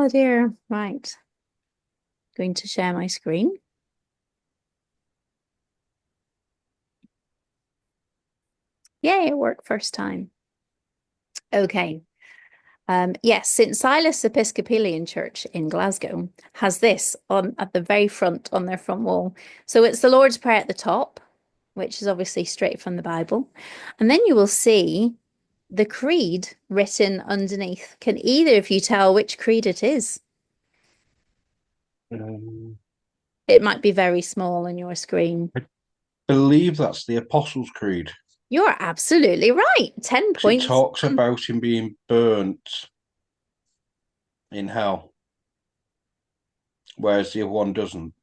Oh dear. Right. Going to share my screen. Yay, it worked first time. Okay. Yes, St. Silas Episcopalian Church in Glasgow has this on at the very front on their front wall. So it's the Lord's Prayer at the top, which is obviously straight from the Bible. And then you will see the creed written underneath. Can either of you tell which creed it is? Um, It might be very small on your screen. I believe that's the Apostles' Creed You're absolutely right. 10 because it points. talks about him being burnt in hell, whereas the other one doesn't.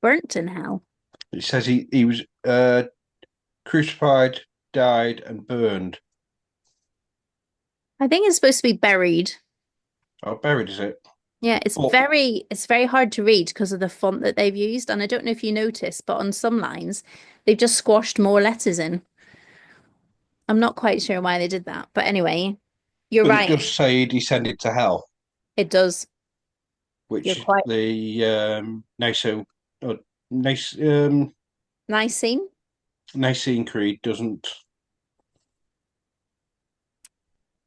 Burnt in hell. It says he was crucified, died, and burned. I think it's supposed to be buried. Oh, buried is it? Yeah, But it's very hard to read because of the font that they've used. And I don't know if you noticed, but on some lines, they've just squashed more letters in. I'm not quite sure why they did that. But anyway, you're but it right. does say he descended to hell, It does. You're which quite the Nice, Nicene. Nicene Creed doesn't.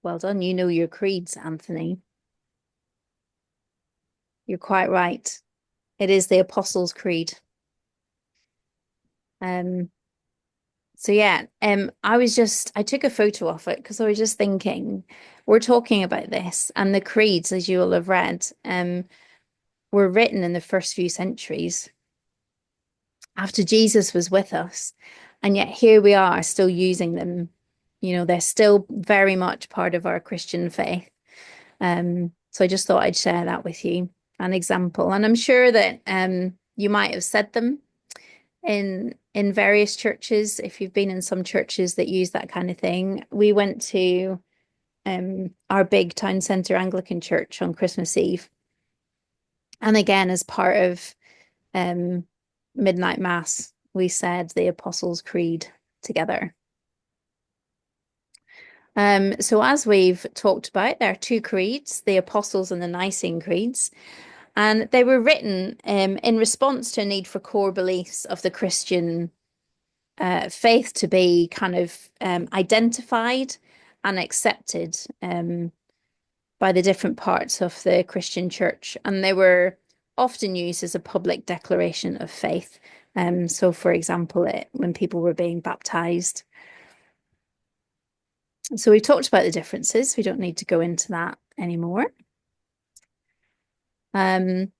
Well done. You know your creeds, Anthony. You're quite right. It is the Apostles' Creed. Um, So yeah, I took a photo of it because I was just thinking, we're talking about this, and the creeds, as you will have read, were written in the first few centuries after Jesus was with us, and yet here we are still using them. You know, they're still very much part of our Christian faith. So I just thought I'd share that with you, an example, and I'm sure that you might have said them in various churches. If you've been in some churches that use that kind of thing, we went to our big town centre Anglican church on Christmas Eve, and again, as part of um, midnight mass, we said the Apostles' Creed together. So as we've talked about, there are two creeds, the Apostles and the Nicene creeds, and they were written in response to a need for core beliefs of the Christian faith to be kind of identified and accepted by the different parts of the Christian church. And they were often used as a public declaration of faith. So, for example, when people were being baptized. So, we've talked about the differences. We don't need to go into that anymore. Um,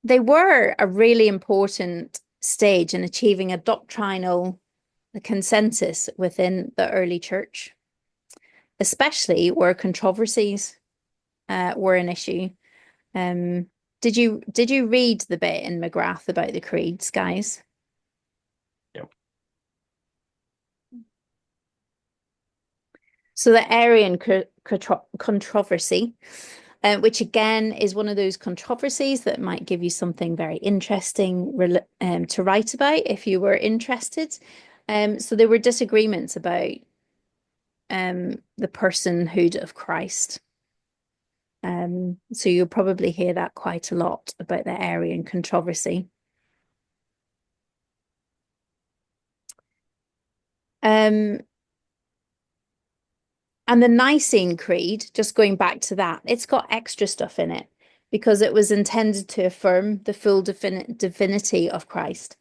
they were a really important stage in achieving a doctrinal consensus within the early church, especially where controversies were an issue. Um, did you read the bit in McGrath about the creeds, guys? Yeah. So the Arian controversy, which again is one of those controversies that might give you something very interesting to write about if you were interested. So there were disagreements about the personhood of Christ. So you'll probably hear that quite a lot about the Arian controversy. Um, and the Nicene Creed, just going back to that, it's got extra stuff in it because it was intended to affirm the full divinity of Christ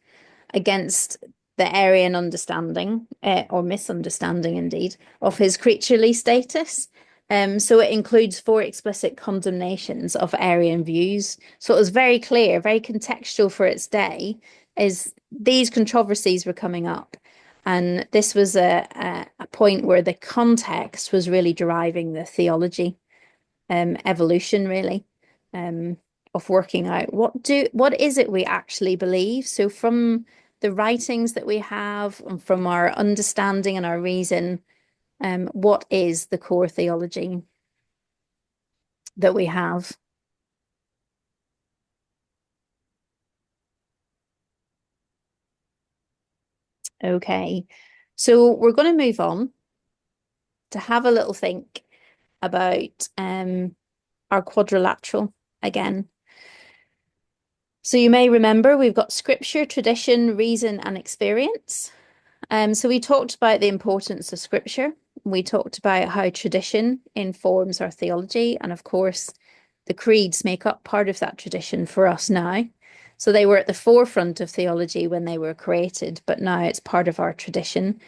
against the Arian understanding, or misunderstanding indeed, of his creaturely status. So it includes four explicit condemnations of Arian views. So it was very clear, very contextual for its day, is these controversies were coming up. And this was a point where the context was really driving the theology, evolution really, um, of working out what is it we actually believe. So from the writings that we have and from our understanding and our reason, what is the core theology that we have? Okay, so we're going to move on to have a little think about our quadrilateral again. So you may remember we've got scripture, tradition, reason, and experience. So we talked about the importance of scripture. We talked about how tradition informs our theology. And of course, the creeds make up part of that tradition for us now. So they were at the forefront of theology when they were created, but now it's part of our tradition.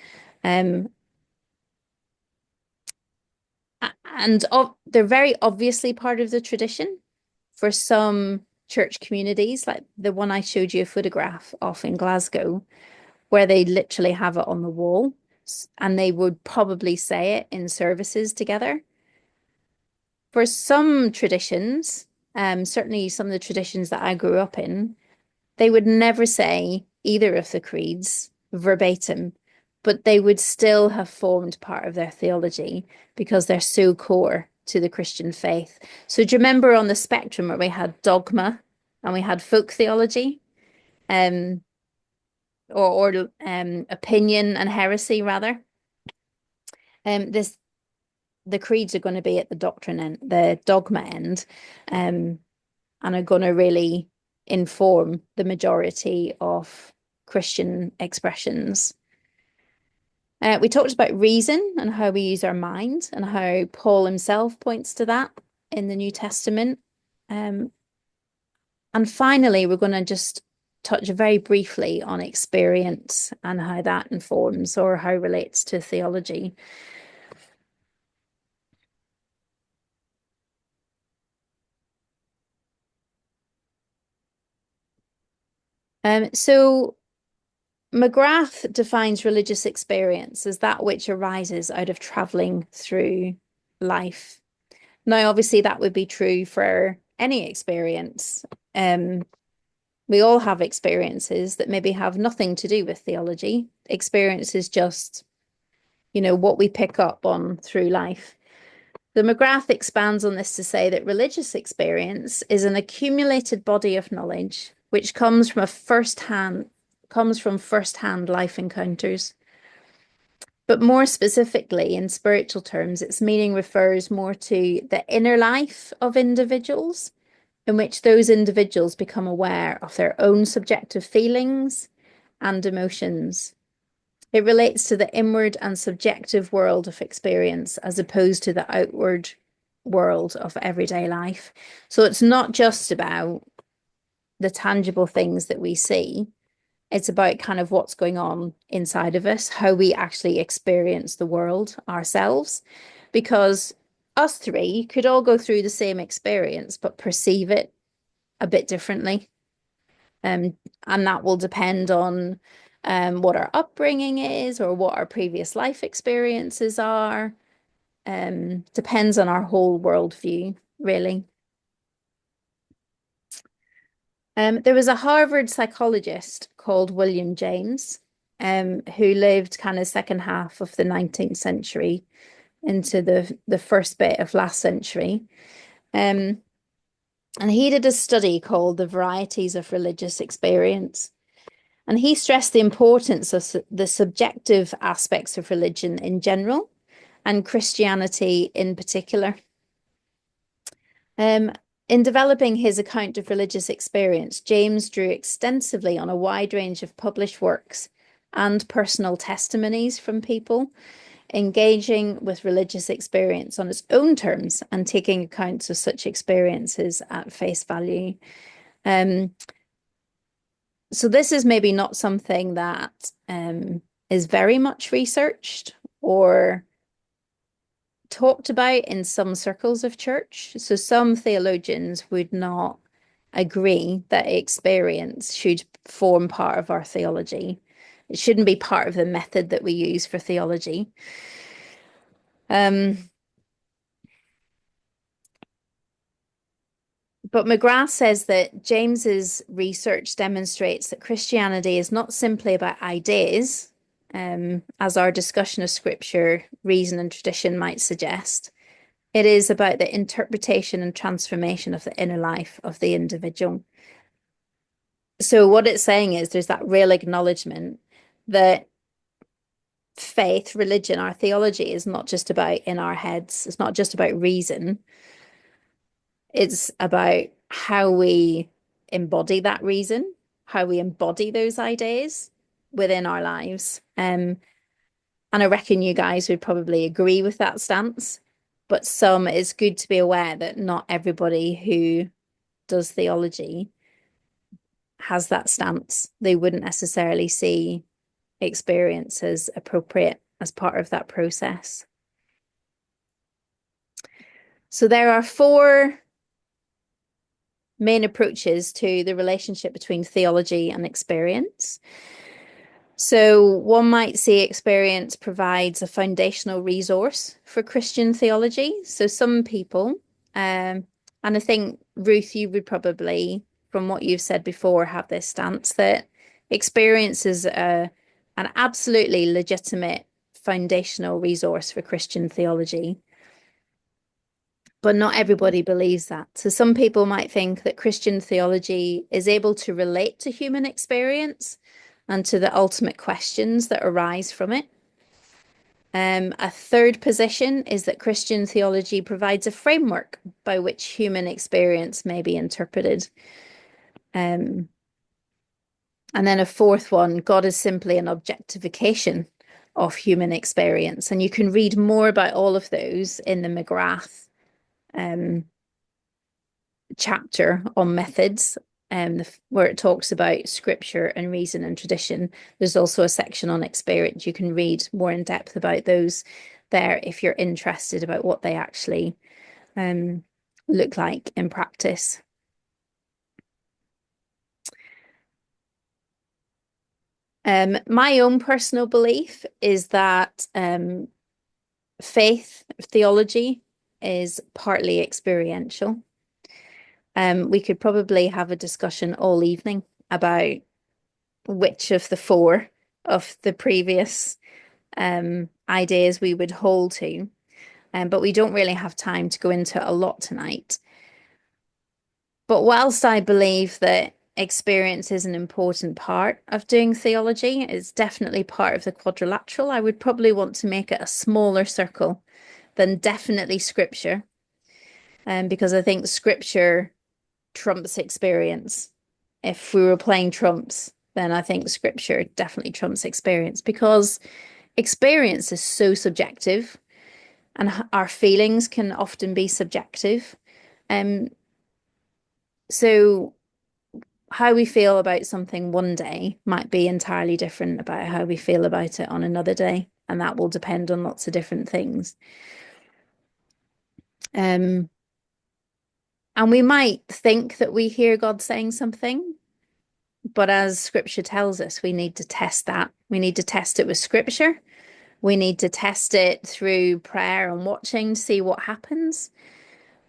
Um, and they're very obviously part of the tradition for some church communities, like the one I showed you a photograph of in Glasgow, where they literally have it on the wall and they would probably say it in services together. For some traditions, certainly some of the traditions that I grew up in, they would never say either of the creeds verbatim, but they would still have formed part of their theology because they're so core to the Christian faith. So do you remember on the spectrum where we had dogma and we had folk theology, um, or opinion and heresy rather? This the creeds are going to be at the doctrine end, the dogma end, and are going to really inform the majority of Christian expressions. We talked about reason and how we use our mind and how Paul himself points to that in the New Testament. Um, and finally, we're going to just touch very briefly on experience and how that informs or how relates to theology. So McGrath defines religious experience as that which arises out of traveling through life. Now, obviously, that would be true for any experience. Um, we all have experiences that maybe have nothing to do with theology. Experience is just, what we pick up on through life. The McGrath expands on this to say that religious experience is an accumulated body of knowledge which comes from first-hand life encounters. But more specifically, in spiritual terms, its meaning refers more to the inner life of individuals, in which those individuals become aware of their own subjective feelings and emotions. It relates to the inward and subjective world of experience as opposed to the outward world of everyday life. So it's not just about the tangible things that we see. It's about kind of what's going on inside of us, how we actually experience the world ourselves. Because us three could all go through the same experience, but perceive it a bit differently. And that will depend on what our upbringing is or what our previous life experiences are. Depends on our whole worldview, really. There was a Harvard psychologist called William James, who lived kind of second half of the 19th century into the first bit of last century. Um, and he did a study called The Varieties of Religious Experience. And he stressed the importance of the subjective aspects of religion in general and Christianity in particular. Um, in developing his account of religious experience, James drew extensively on a wide range of published works and personal testimonies from people engaging with religious experience on its own terms and taking accounts of such experiences at face value. Um, so this is maybe not something that is very much researched or talked about in some circles of church. So some theologians would not agree that experience should form part of our theology. It shouldn't be part of the method that we use for theology. But McGrath says that James's research demonstrates that Christianity is not simply about ideas, as our discussion of scripture, reason, and tradition might suggest. It is about the interpretation and transformation of the inner life of the individual. So what it's saying is there's that real acknowledgement that faith, religion, our theology is not just about in our heads. It's not just about reason. It's about how we embody that reason, how we embody those ideas within our lives. And I reckon you guys would probably agree with that stance. But it's good to be aware that not everybody who does theology has that stance. They wouldn't necessarily see experience as appropriate as part of that process. So there are four main approaches to the relationship between theology and experience. So one might say experience provides a foundational resource for Christian theology. So some people, and I think Ruth, you would probably, from what you've said before, have this stance that experience is an absolutely legitimate foundational resource for Christian theology. But not everybody believes that. So some people might think that Christian theology is able to relate to human experience and to the ultimate questions that arise from it. A third position is that Christian theology provides a framework by which human experience may be interpreted. Um, and then a fourth one, God is simply an objectification of human experience. And you can read more about all of those in the McGrath chapter on methods, where it talks about scripture and reason and tradition. There's also a section on experience. You can read more in depth about those there if you're interested about what they actually look like in practice. My own personal belief is that faith, theology, is partly experiential. We could probably have a discussion all evening about which of the four of the previous ideas we would hold to. But we don't really have time to go into a lot tonight. But whilst I believe that experience is an important part of doing theology, it's definitely part of the quadrilateral, I would probably want to make it a smaller circle than definitely scripture. Because I think scripture trumps experience. If we were playing trumps, then I think scripture definitely trumps experience because experience is so subjective and our feelings can often be subjective. Um, so how we feel about something one day might be entirely different about how we feel about it on another day, and that will depend on lots of different things. Um, and we might think that we hear God saying something, but as scripture tells us, we need to test that. We need to test it with scripture. We need to test it through prayer and watching to see what happens.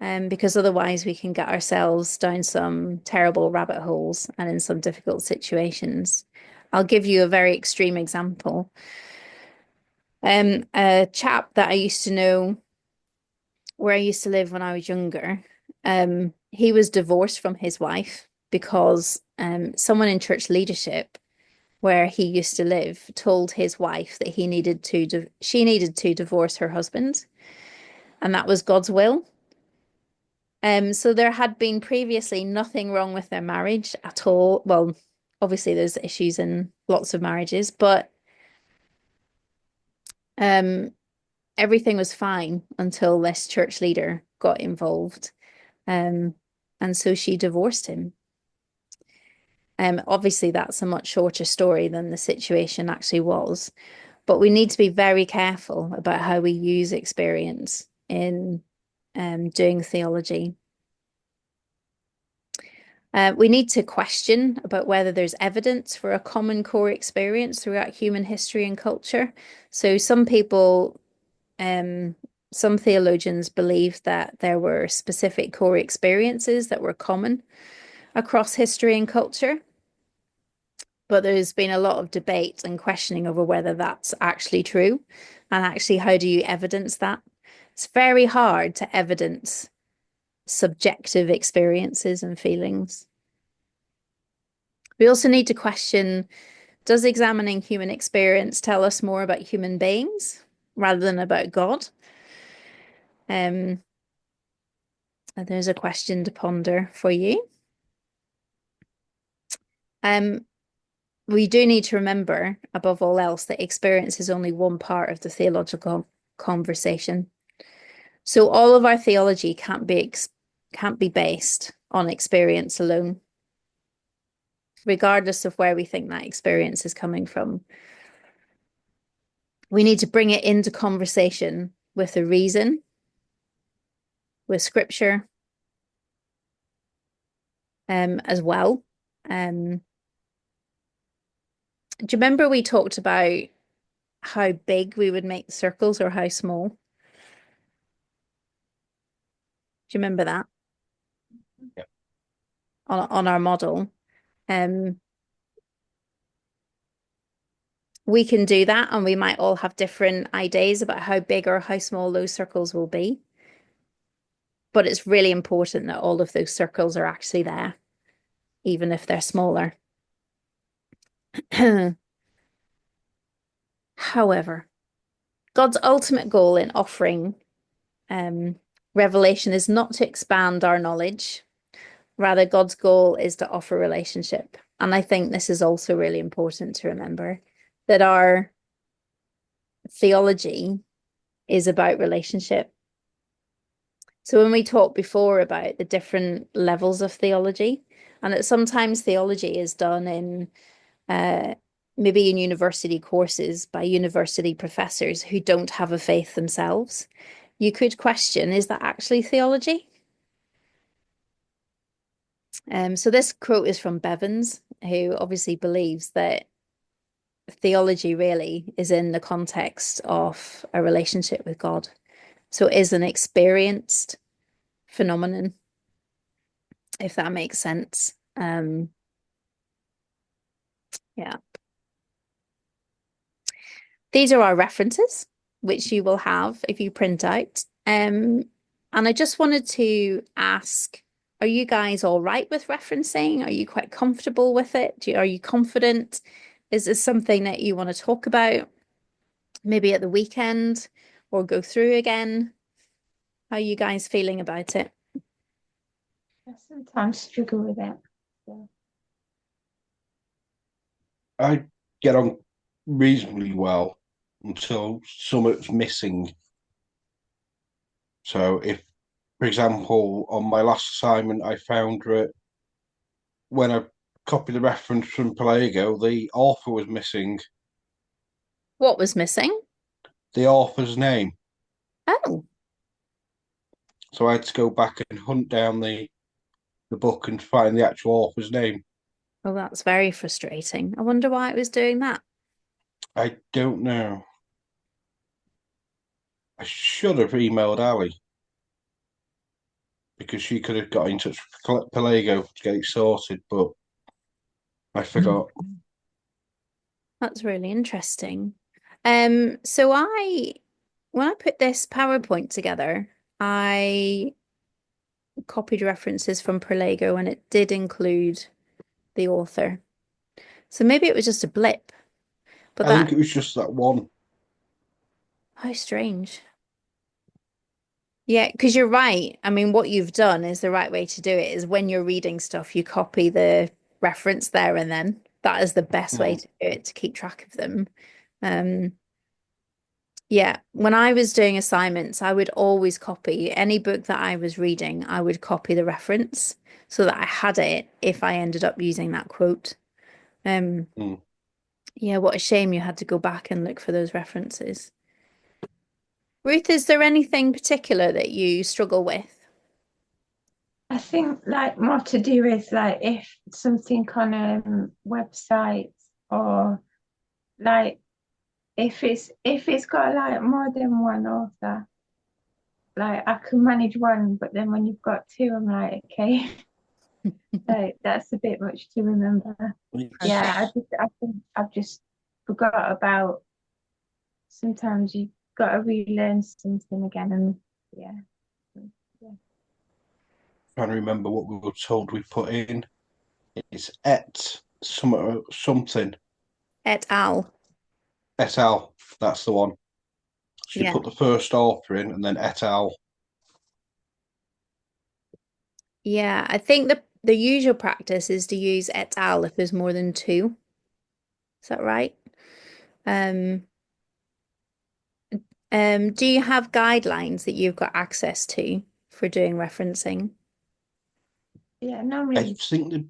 Because otherwise we can get ourselves down some terrible rabbit holes and in some difficult situations. I'll give you a very extreme example. A chap that I used to know where I used to live when I was younger, he was divorced from his wife because someone in church leadership where he used to live told his wife that she needed to divorce her husband, and that was God's will. So there had been previously nothing wrong with their marriage at all. Well, obviously there's issues in lots of marriages, but um, everything was fine until this church leader got involved. Um, and so she divorced him. Obviously that's a much shorter story than the situation actually was, but we need to be very careful about how we use experience in doing theology. We need to question about whether there's evidence for a common core experience throughout human history and culture. So some theologians believe that there were specific core experiences that were common across history and culture. But there's been a lot of debate and questioning over whether that's actually true. And actually, how do you evidence that? It's very hard to evidence subjective experiences and feelings. We also need to question Does examining human experience tell us more about human beings rather than about God? Um, and there's a question to ponder for you. Um, we do need to remember, above all else, that experience is only one part of the theological conversation. So all of our theology can't be based on experience alone, regardless of where we think that experience is coming from. We need to bring it into conversation with a reason, with scripture, as well. Do you remember we talked about how big we would make the circles or how small? Do you remember that Yeah. on our model? Um, we can do that, and we might all have different ideas about how big or how small those circles will be. But it's really important that all of those circles are actually there, even if they're smaller. However, God's ultimate goal in offering um, revelation is not to expand our knowledge. Rather, God's goal is to offer relationship. And I think this is also really important to remember that our theology is about relationship. So when we talked before about the different levels of theology, and that sometimes theology is done in uh, maybe in university courses by university professors who don't have a faith themselves, you could question, is that actually theology? So this quote is from Bevans, who obviously believes that theology really is in the context of a relationship with God. So it is an experienced phenomenon, if that makes sense. Yeah. These are our references, which you will have if you print out. And I just wanted to ask, are you guys all right with referencing? Are you quite comfortable with it? Are you confident? Is this something that you want to talk about maybe at the weekend or go through again? How are you guys feeling about it? I sometimes struggle with it. So. I get on reasonably well until something's missing. So if, for example, on my last assignment, I found that when I copied the reference from Pelago, the author was missing What was missing? the author's name. Oh, So I had to go back and hunt down the book and find the actual author's name. well, that's very frustrating. I wonder why it was doing that. I don't know. I should have emailed Ali because she could have got in touch with Pelago to get it sorted, but I forgot. That's really interesting. So when I put this PowerPoint together, I copied references from Perlego and it did include the author. So maybe it was just a blip, but I think that, it was just that one. how strange. Yeah, because you're right. I mean, what you've done is the right way to do it is when you're reading stuff, you copy the reference there and then. That is the best way Mm, to do it to keep track of them. Um, Yeah, when I was doing assignments, I would always copy any book that I was reading, I would copy the reference so that I had it if I ended up using that quote. Um, mm. yeah, what a shame you had to go back and look for those references. Ruth, is there anything particular that you struggle with? I think like more to do with like if something on websites or like if it's got like more than one author, like I can manage one, but then when you've got two, I'm like, okay, so that's a bit much to remember. Yeah, It's I think I've just forgot about sometimes you've got to relearn something again and yeah. Yeah. trying to remember what we were told we put in. It's et something. Et al. Et al. That's the one. So you Yeah. put the first author in and then et al. Yeah, I think the usual practice is to use et al. If there's more than two. Is that right? Um, do you have guidelines that you've got access to for doing referencing? Yeah, I normally, think the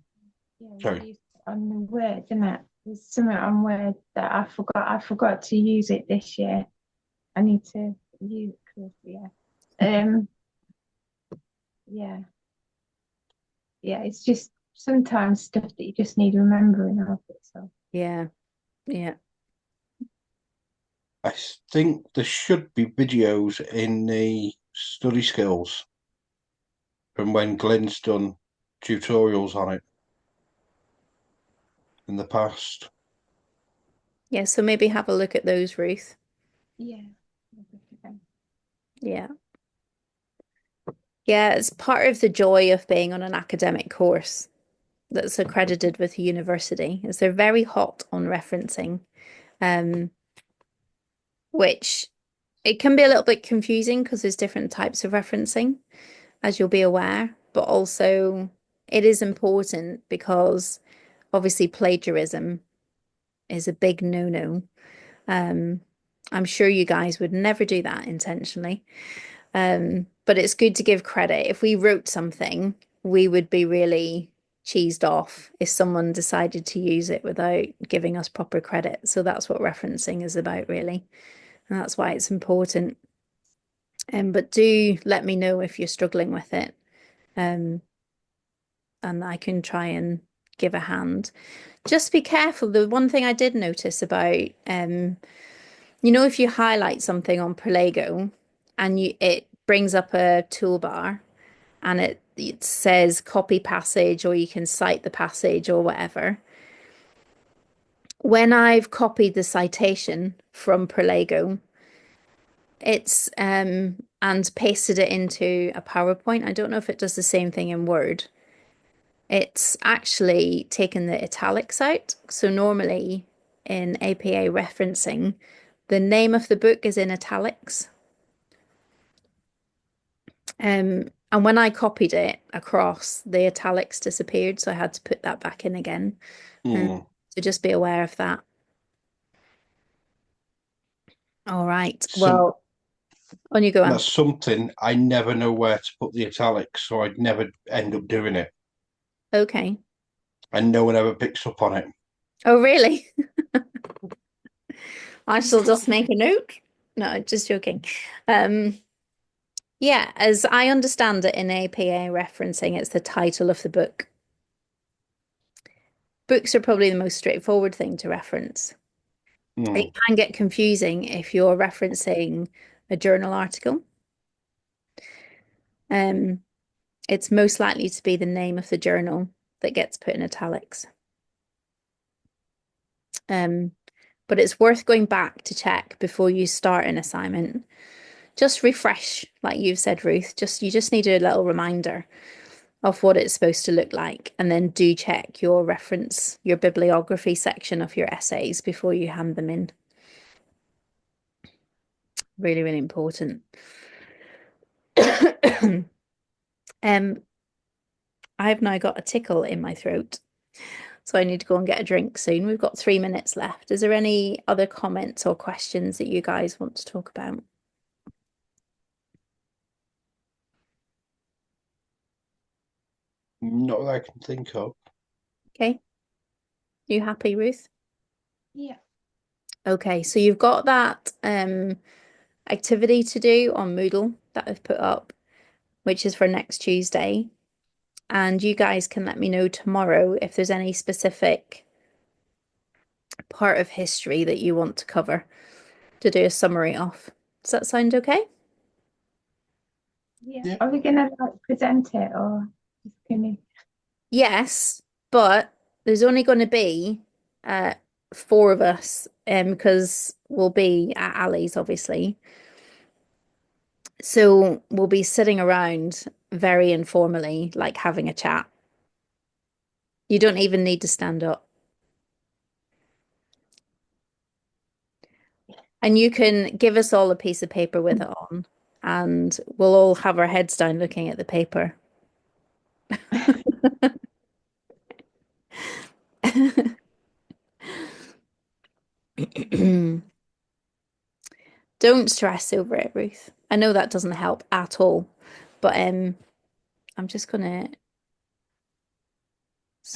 yeah, sorry. we use it on the Word, isn't it? There's something on Word that I forgot. I forgot to use it this year. I need to use it, 'cause, yeah. Um, yeah, yeah. It's just sometimes stuff that you just need remembering of it. So Yeah, yeah. I think there should be videos in the study skills from when Glenn's done tutorials on it in the past. Yeah, so maybe have a look at those, Ruth. yeah. Yeah. Yeah, it's part of the joy of being on an academic course that's accredited with a university, is they're very hot on referencing, um, which it can be a little bit confusing because there's different types of referencing, as you'll be aware, but also it is important because obviously plagiarism is a big no-no. Um, I'm sure you guys would never do that intentionally. But it's good to give credit. If we wrote something, we would be really cheesed off if someone decided to use it without giving us proper credit. So that's what referencing is about, really. And that's why it's important. But do let me know if you're struggling with it. Um, and I can try and give a hand. Just be careful. The one thing I did notice about, if you highlight something on Prolego and it brings up a toolbar and it says copy passage or you can cite the passage or whatever. When I've copied the citation from Prolego, it's and pasted it into a PowerPoint. I don't know if it does the same thing in Word. It's actually taken the italics out. So normally in APA referencing, the name of the book is in italics. And when I copied it across, the italics disappeared, so I had to put that back in again. Um, Hmm. so just be aware of that. All right. Some Well, on you go, Anne. That's something I never know where to put the italics, so I'd never end up doing it. Okay. And no one ever picks up on it. Oh, really? I shall just make a note. No, just joking. Um, yeah, as I understand it in APA referencing, it's the title of the book. Books are probably the most straightforward thing to reference. It Hmm. can get confusing if you're referencing a journal article. Um, it's most likely to be the name of the journal that gets put in italics. Um, but it's worth going back to check before you start an assignment. Just refresh, like you've said, Ruth. You just need a little reminder of what it's supposed to look like, and then do check your reference, your bibliography section of your essays before you hand them in. Really, really important. Um, I've now got a tickle in my throat. So I need to go and get a drink soon. We've got 3 minutes left. Is there any other comments or questions that you guys want to talk about? Not that I can think of. Okay. You happy, Ruth? yeah, Okay, so you've got that activity to do on Moodle that I've put up, which is for next Tuesday. And you guys can let me know tomorrow if there's any specific part of history that you want to cover to do a summary of. Does that sound okay? yeah. Yeah. Are we gonna like present it or just gonna? Yes, but there's only going to be uh four of us, because we'll be at Ali's, obviously. So we'll be sitting around very informally, like having a chat. You don't even need to stand up. And you can give us all a piece of paper with it on, and we'll all have our heads down looking at the paper. Don't stress over it, Ruth. I know that doesn't help at all, but I'm just gonna